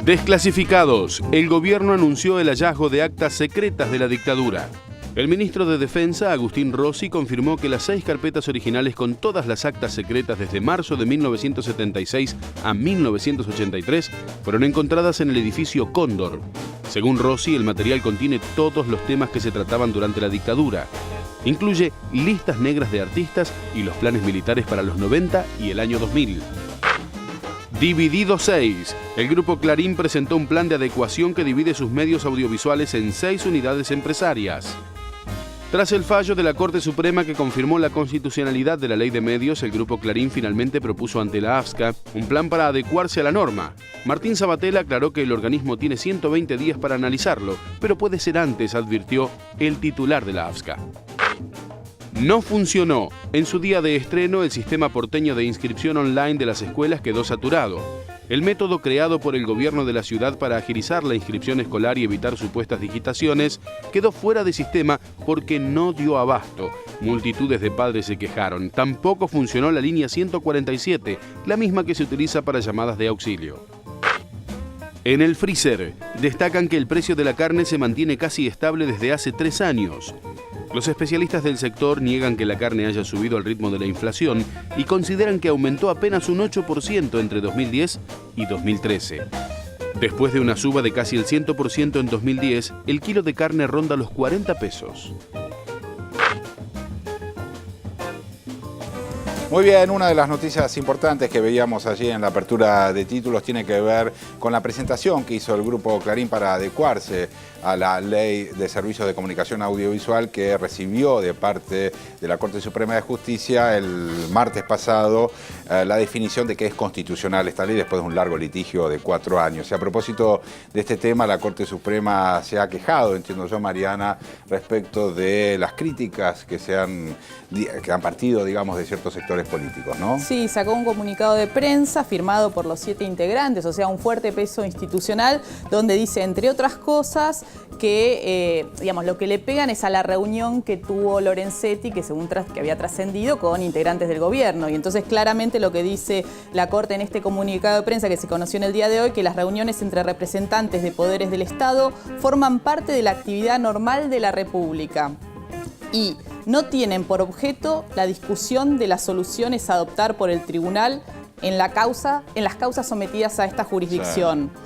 Desclasificados. El gobierno anunció el hallazgo de actas secretas de la dictadura. El ministro de Defensa, Agustín Rossi, confirmó que las 6 carpetas originales con todas las actas secretas desde marzo de 1976 a 1983 fueron encontradas en el edificio Cóndor. Según Rossi, el material contiene todos los temas que se trataban durante la dictadura. Incluye listas negras de artistas y los planes militares para los 90 y el año 2000. Dividido 6. El grupo Clarín presentó un plan de adecuación que divide sus medios audiovisuales en 6 unidades empresarias. Tras el fallo de la Corte Suprema que confirmó la constitucionalidad de la Ley de Medios, el grupo Clarín finalmente propuso ante la AFSCA un plan para adecuarse a la norma. Martín Sabatel aclaró que el organismo tiene 120 días para analizarlo, pero puede ser antes, advirtió el titular de la AFSCA. No funcionó. En su día de estreno, el sistema porteño de inscripción online de las escuelas quedó saturado. El método creado por el gobierno de la ciudad para agilizar la inscripción escolar y evitar supuestas digitaciones quedó fuera de sistema porque no dio abasto. Multitudes de padres se quejaron. Tampoco funcionó la línea 147, la misma que se utiliza para llamadas de auxilio. En el freezer, destacan que el precio de la carne se mantiene casi estable desde hace 3 años. Los especialistas del sector niegan que la carne haya subido al ritmo de la inflación y consideran que aumentó apenas un 8% entre 2010 y 2013. Después de una suba de casi el 100% en 2010, el kilo de carne ronda los 40 pesos. Muy bien, una de las noticias importantes que veíamos allí en la apertura de títulos tiene que ver con la presentación que hizo el Grupo Clarín para adecuarse a la Ley de Servicios de Comunicación Audiovisual que recibió de parte de la Corte Suprema de Justicia el martes pasado la definición de que es constitucional esta ley después de un largo litigio de 4 años. Y a propósito de este tema, la Corte Suprema se ha quejado, entiendo yo, Mariana, respecto de las críticas que han partido, digamos, de ciertos sectores políticos, ¿no? Sí, sacó un comunicado de prensa firmado por los 7 integrantes, o sea, un fuerte peso institucional, donde dice, entre otras cosas, que digamos, lo que le pegan es a la reunión que tuvo Lorenzetti, que había trascendido con integrantes del gobierno. Y entonces claramente lo que dice la Corte en este comunicado de prensa que se conoció en el día de hoy, que las reuniones entre representantes de poderes del Estado forman parte de la actividad normal de la República y no tienen por objeto la discusión de las soluciones a adoptar por el tribunal en las causas sometidas a esta jurisdicción. Sí.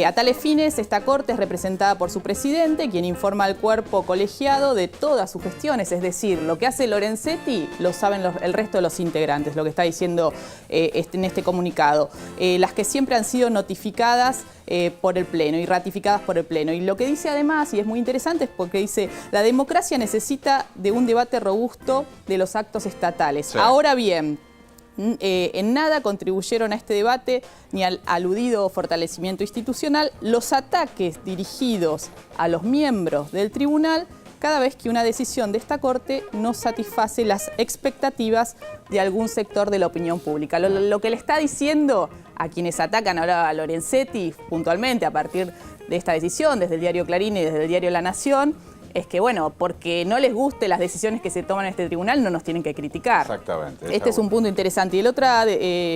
A tales fines, esta Corte es representada por su presidente, quien informa al cuerpo colegiado de todas sus gestiones. Es decir, lo que hace Lorenzetti lo saben el resto de los integrantes, lo que está diciendo en este comunicado. Las que siempre han sido notificadas por el Pleno y ratificadas por el Pleno. Y lo que dice además, y es muy interesante, es porque dice, la democracia necesita de un debate robusto de los actos estatales. Sí. Ahora bien, en nada contribuyeron a este debate ni al aludido fortalecimiento institucional los ataques dirigidos a los miembros del tribunal cada vez que una decisión de esta Corte no satisface las expectativas de algún sector de la opinión pública. Lo que le está diciendo a quienes atacan ahora a Lorenzetti puntualmente a partir de esta decisión, desde el diario Clarín y desde el diario La Nación, es que, bueno, porque no les guste las decisiones que se toman en este tribunal, no nos tienen que criticar. Exactamente. Este es un punto interesante. Y la otra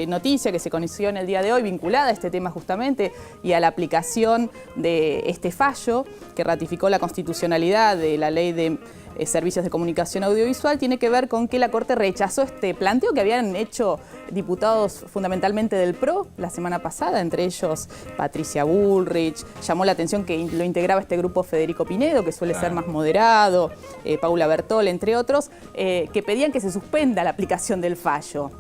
noticia que se conoció en el día de hoy, vinculada a este tema justamente y a la aplicación de este fallo que ratificó la constitucionalidad de la Ley de Servicios de Comunicación Audiovisual, tiene que ver con que la Corte rechazó este planteo que habían hecho diputados fundamentalmente del PRO la semana pasada, entre ellos Patricia Bullrich. Llamó la atención que lo integraba este grupo Federico Pinedo, que suele ser más moderado, Paula Bertol, entre otros, que pedían que se suspenda la aplicación del fallo.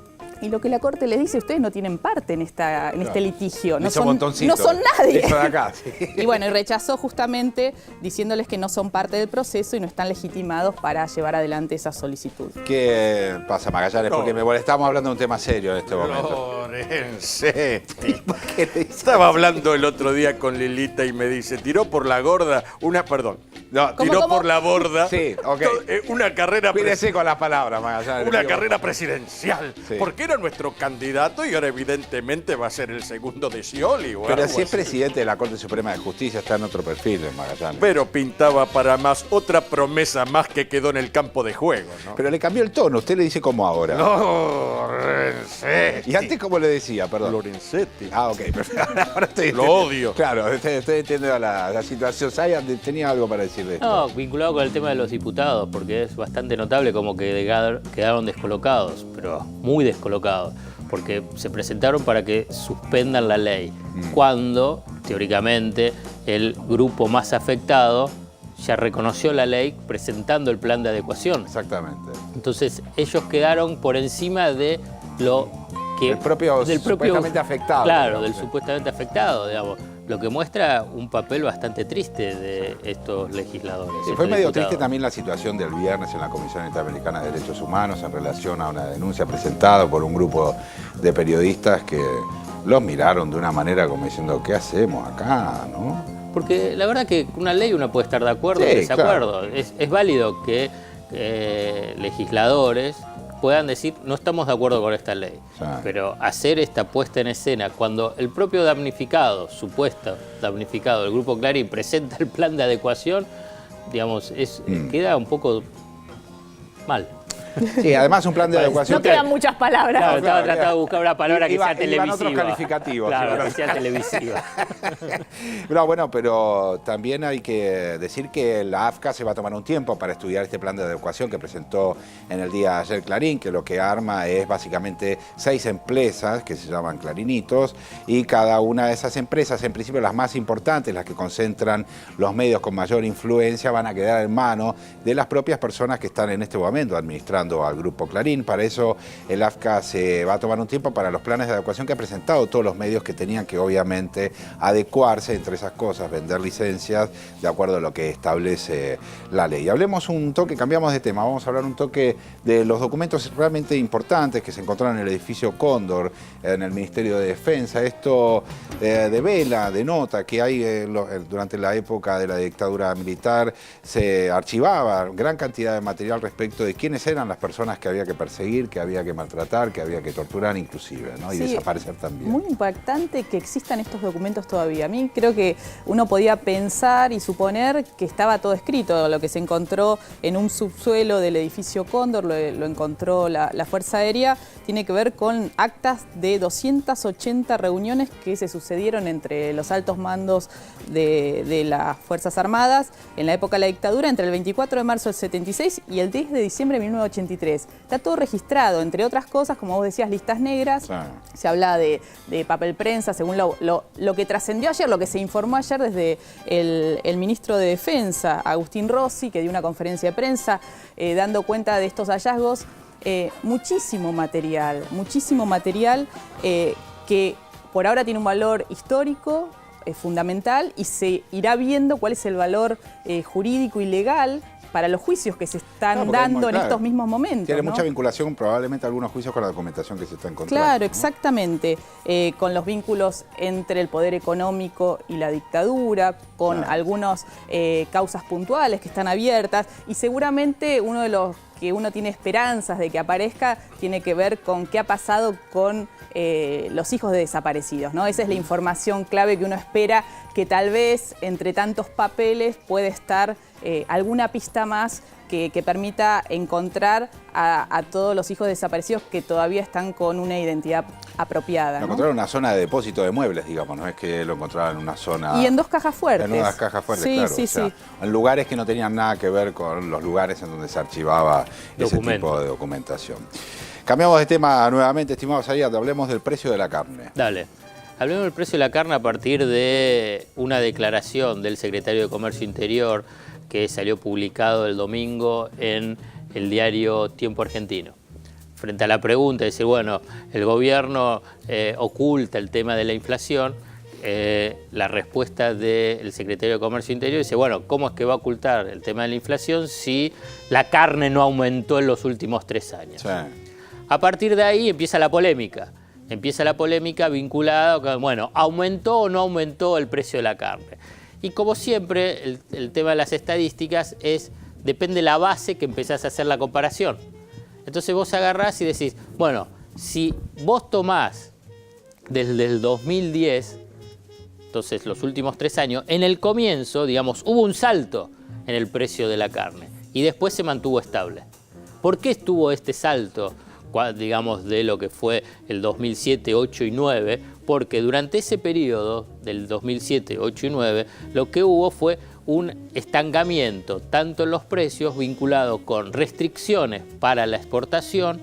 Y lo que la Corte les dice, ustedes no tienen parte en este litigio, no son nadie. De acá, sí. Y bueno, y rechazó justamente diciéndoles que no son parte del proceso y no están legitimados para llevar adelante esa solicitud. ¿Qué pasa, Magallanes? Porque estamos hablando de un tema serio en este momento. Lorenzetti. Estaba hablando el otro día con Lilita y me dice, tiró por la gorda perdón. No, tiró por la borda. Sí, ok. Una carrera Cuídese con las palabras, Magallanes. Una carrera presidencial. Sí. Porque era nuestro candidato y ahora evidentemente va a ser el segundo de Scioli. O Pero algo si es así. presidente de la Corte Suprema de Justicia, está en otro perfil en Magallanes. Pero pintaba para más otra promesa más que quedó en el campo de juego, ¿no? Pero le cambió el tono, usted le dice como ahora. No, Lorenzetti. ¿Y antes cómo le decía, perdón? Lorenzetti. Ah, ok, perfecto. Ahora estoy Lo odio. Claro, estoy entendiendo la situación. Saya tenía algo para decirle esto. No, vinculado con el tema de los diputados, porque es bastante notable como que quedaron descolocados, pero muy descolocados, porque se presentaron para que suspendan la ley, cuando, teóricamente, el grupo más afectado ya reconoció la ley presentando el plan de adecuación. Exactamente. Entonces, ellos quedaron por encima de lo que... El propio supuestamente afectado. Claro, digamos, del supuestamente afectado, digamos. Lo que muestra un papel bastante triste de estos legisladores. Sí, estos fue medio diputados. triste también la situación del viernes en la Comisión Interamericana de Derechos Humanos en relación a una denuncia presentada por un grupo de periodistas que los miraron de una manera como diciendo, ¿qué hacemos acá? ¿No? Porque la verdad que una ley uno puede estar de acuerdo o Sí, desacuerdo. Es válido que legisladores puedan decir no estamos de acuerdo con esta ley. Sí. Pero hacer esta puesta en escena cuando el propio damnificado, supuesto damnificado del Grupo Clarín, presenta el plan de adecuación, digamos, queda un poco mal. Sí, además un plan de adecuación. No quedan muchas palabras. Claro, estaba claro, tratando de buscar una palabra que Iba- sea televisiva. iban otros calificativos, Claro, sí, que sea televisiva. No, bueno, pero también hay que decir que la AFCA se va a tomar un tiempo para estudiar este plan de adecuación que presentó en el día de ayer Clarín, que lo que arma es básicamente 6 empresas que se llaman clarinitos, y cada una de esas empresas, en principio las más importantes, las que concentran los medios con mayor influencia, van a quedar en manos de las propias personas que están en este momento administrando al Grupo Clarín. Para eso el AFCA se va a tomar un tiempo para los planes de adecuación que ha presentado todos los medios que tenían que obviamente adecuarse, entre esas cosas, vender licencias de acuerdo a lo que establece la ley. Hablemos un toque, cambiamos de tema, vamos a hablar un toque de los documentos realmente importantes que se encontraron en el edificio Cóndor, en el Ministerio de Defensa. Esto devela, denota que hay durante la época de la dictadura militar se archivaba gran cantidad de material respecto de quiénes eran las personas que había que perseguir, que había que maltratar, que había que torturar inclusive, ¿no? Y Sí, desaparecer también. Muy impactante que existan estos documentos todavía. A mí creo que uno podía pensar y suponer que estaba todo escrito. Lo que se encontró en un subsuelo del edificio Cóndor, lo encontró la Fuerza Aérea, tiene que ver con actas de 280 reuniones que se sucedieron entre los altos mandos de las Fuerzas Armadas en la época de la dictadura, entre el 24 de marzo del 76 y el 10 de diciembre de 1983. Está todo registrado, entre otras cosas, como vos decías, listas negras. Sí. Se habla de papel prensa, según lo que trascendió ayer, lo que se informó ayer desde el ministro de Defensa, Agustín Rossi, que dio una conferencia de prensa dando cuenta de estos hallazgos. Muchísimo material que por ahora tiene un valor histórico fundamental y se irá viendo cuál es el valor jurídico y legal para los juicios que se están Porque dando en claro, estos mismos momentos. Tiene ¿no? mucha vinculación probablemente algunos juicios con la documentación que se está encontrando. Claro, ¿no? exactamente. Con los vínculos entre el poder económico y la dictadura, con Claro. algunas causas puntuales que están abiertas y seguramente uno de los que uno tiene esperanzas de que aparezca tiene que ver con qué ha pasado con los hijos de desaparecidos, ¿no? Esa es la información clave que uno espera, que tal vez entre tantos papeles puede estar alguna pista más que permita encontrar a todos los hijos desaparecidos que todavía están con una identidad apropiada, Lo ¿no? encontraron en una zona de depósito de muebles, digamos, no es que lo encontraron en una zona... Y en 2 cajas fuertes. En unas cajas fuertes, Sí, claro. sí, o sea, sí. en lugares que no tenían nada que ver con los lugares en donde se archivaba ese tipo de documentación. Cambiamos de tema nuevamente, estimados aliados, hablemos del precio de la carne. Dale. Hablemos del precio de la carne a partir de una declaración del secretario de Comercio Interior que salió publicado el domingo en el diario Tiempo Argentino. Frente a la pregunta de decir, bueno, el gobierno oculta el tema de la inflación, la respuesta del secretario de Comercio Interior dice, bueno, ¿cómo es que va a ocultar el tema de la inflación si la carne no aumentó en los últimos 3 años? Sí. A partir de ahí empieza la polémica. Empieza la polémica vinculada con, bueno, ¿aumentó o no aumentó el precio de la carne? Y como siempre, el tema de las estadísticas depende de la base que empezás a hacer la comparación. Entonces vos agarrás y decís, bueno, si vos tomás desde el 2010, entonces los últimos 3 años, en el comienzo, digamos, hubo un salto en el precio de la carne y después se mantuvo estable. ¿Por qué estuvo este salto, digamos, de lo que fue el 2007, 8 y 9? Porque durante ese periodo del 2007, 8 y 9, lo que hubo fue un estancamiento, tanto en los precios vinculado con restricciones para la exportación,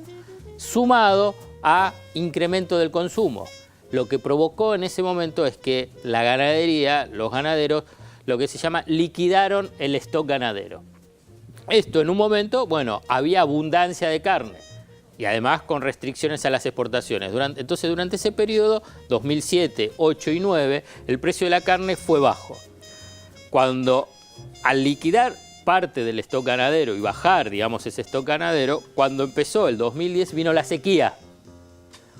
sumado a incremento del consumo. Lo que provocó en ese momento es que la ganadería, los ganaderos, lo que se llama liquidaron el stock ganadero. Esto en un momento, bueno, había abundancia de carne y además con restricciones a las exportaciones. Entonces durante ese periodo, 2007, 8 y 9, el precio de la carne fue bajo. Cuando al liquidar parte del stock ganadero y bajar, digamos, ese stock ganadero, cuando empezó el 2010 vino la sequía.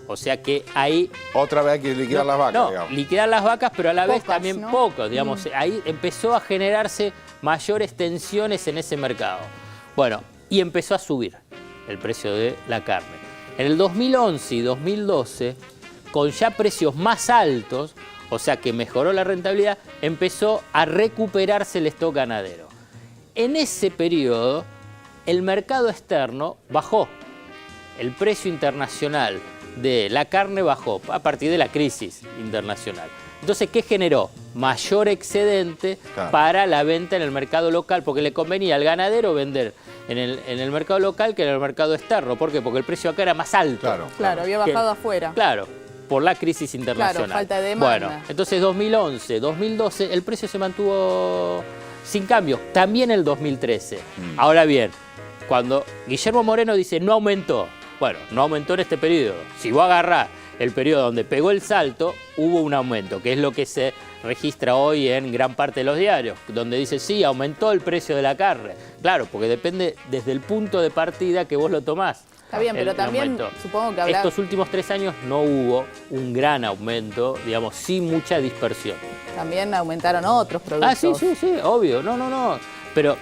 O sea que ahí... Otra vez hay que liquidar las vacas, digamos. Liquidar las vacas, pero a la vez también ¿no? pocos, digamos. Ahí empezó a generarse mayores tensiones en ese mercado. Bueno, y empezó a subir el precio de la carne. En el 2011 y 2012, con ya precios más altos, o sea que mejoró la rentabilidad, empezó a recuperarse el stock ganadero. En ese periodo, el mercado externo bajó. El precio internacional de la carne bajó a partir de la crisis internacional. Entonces, ¿qué generó? Mayor excedente para la venta en el mercado local, porque le convenía al ganadero vender en el mercado local que en el mercado externo. ¿Por qué? Porque el precio acá era más alto. Claro, había bajado afuera. Claro, por la crisis internacional. Claro, falta de demanda. Bueno, entonces 2011, 2012, el precio se mantuvo sin cambio. También el 2013. Ahora bien, cuando Guillermo Moreno dice no aumentó, bueno, no aumentó en este periodo. Si vos agarrás el periodo donde pegó el salto, hubo un aumento, que es lo que se registra hoy en gran parte de los diarios, donde dice, sí, aumentó el precio de la carne. Claro, porque depende desde el punto de partida que vos lo tomás. Está bien, pero también supongo que Estos últimos 3 años no hubo un gran aumento, digamos, sin mucha dispersión. también aumentaron otros productos. Ah, sí, obvio, no. Pero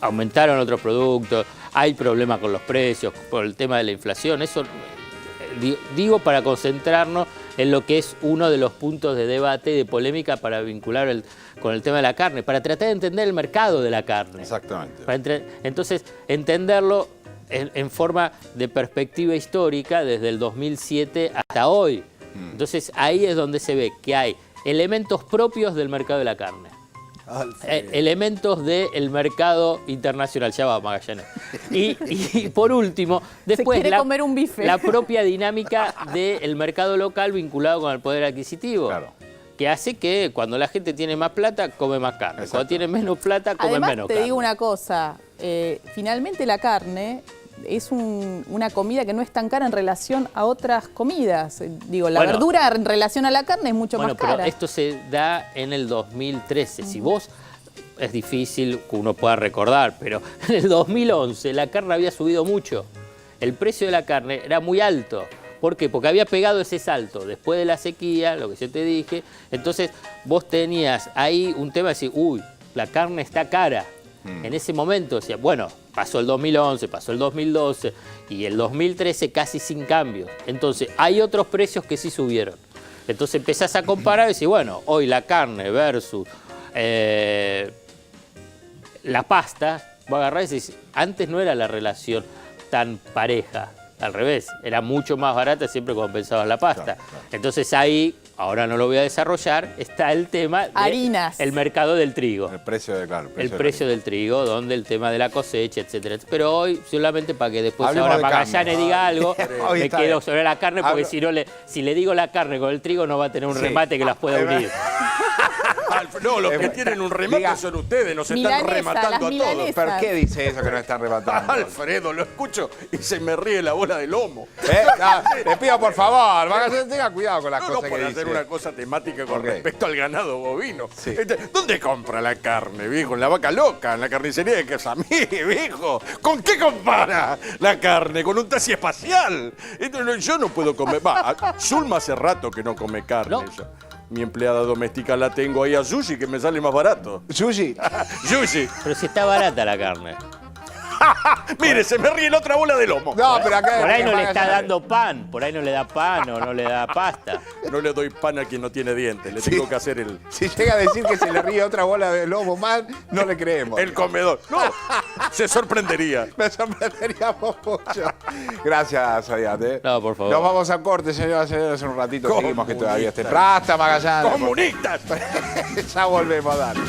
aumentaron otros productos, hay problemas con los precios, por el tema de la inflación, eso digo para concentrarnos en lo que es uno de los puntos de debate y de polémica para vincular con el tema de la carne, para tratar de entender el mercado de la carne. Exactamente. Entonces, entenderlo en forma de perspectiva histórica desde el 2007 hasta hoy. Entonces, ahí es donde se ve que hay elementos propios del mercado de la carne. Elementos del mercado internacional. Ya va, Magallanes. Y por último, después se quiere comer un bife. La propia dinámica del mercado local vinculado con el poder adquisitivo. Claro. Que hace que cuando la gente tiene más plata, come más carne. Cuando tiene menos plata, come Además, menos te carne. digo una cosa, finalmente la carne es una comida que no es tan cara en relación a otras comidas. Digo, la verdura en relación a la carne es mucho más cara. Pero esto se da en el 2013. Si vos, es difícil que uno pueda recordar, pero en el 2011 la carne había subido mucho. El precio de la carne era muy alto. ¿Por qué? Porque había pegado ese salto después de la sequía, lo que yo te dije. Entonces vos tenías ahí un tema de decir, uy, la carne está cara. En ese momento, o sea, bueno, pasó el 2011, pasó el 2012 y el 2013 casi sin cambios. Entonces, hay otros precios que sí subieron. Entonces empezás a comparar y decís, bueno, hoy la carne versus la pasta, vos agarrás y decís, antes no era la relación tan pareja. Al revés, era mucho más barata siempre cuando pensabas la pasta. Claro. Entonces ahí, ahora no lo voy a desarrollar, está el tema de harinas. El mercado del trigo. El precio del trigo, donde el tema de la cosecha, etcétera. Pero hoy, solamente para que después ahora Magallanes diga algo, me quedo sobre la carne, porque si le digo la carne con el trigo no va a tener un remate que las pueda unir. No, los que tienen un remate son ustedes, nos están rematando a todos. ¿Pero qué dice eso que nos están rematando? Alfredo, lo escucho y se me ríe la bola de lomo. Te pido por favor, tenga cuidado con las cosas que dice. No, por hacer una cosa temática con respecto al ganado bovino. Sí. ¿Dónde compra la carne, viejo? En la Vaca Loca, en la carnicería de Casamí, viejo. ¿Con qué compara la carne? ¿Con un taxi espacial? Yo no puedo comer. Zulma hace rato que no come carne. ¿No? Mi empleada doméstica la tengo ahí a Sushi, que me sale más barato. Sushi. Sushi. Pero si está barata la carne. Mire, se me ríe la otra bola de lomo. No, pero acá... Por ahí no le está dando pan, por ahí no le da pan o no le da pasta. No le doy pan a quien no tiene dientes, le tengo que hacer el... Si llega a decir que se le ríe otra bola de lomo más, no le creemos. El comedor. No, se sorprendería. Me sorprenderíamos mucho. Gracias, Zayat. No, por favor. Nos vamos a corte, señoras y señores. En un ratito seguimos, que todavía Comunistas. esté. Prasta, Magallanes. ¡Comunistas! Ya volvemos, dale.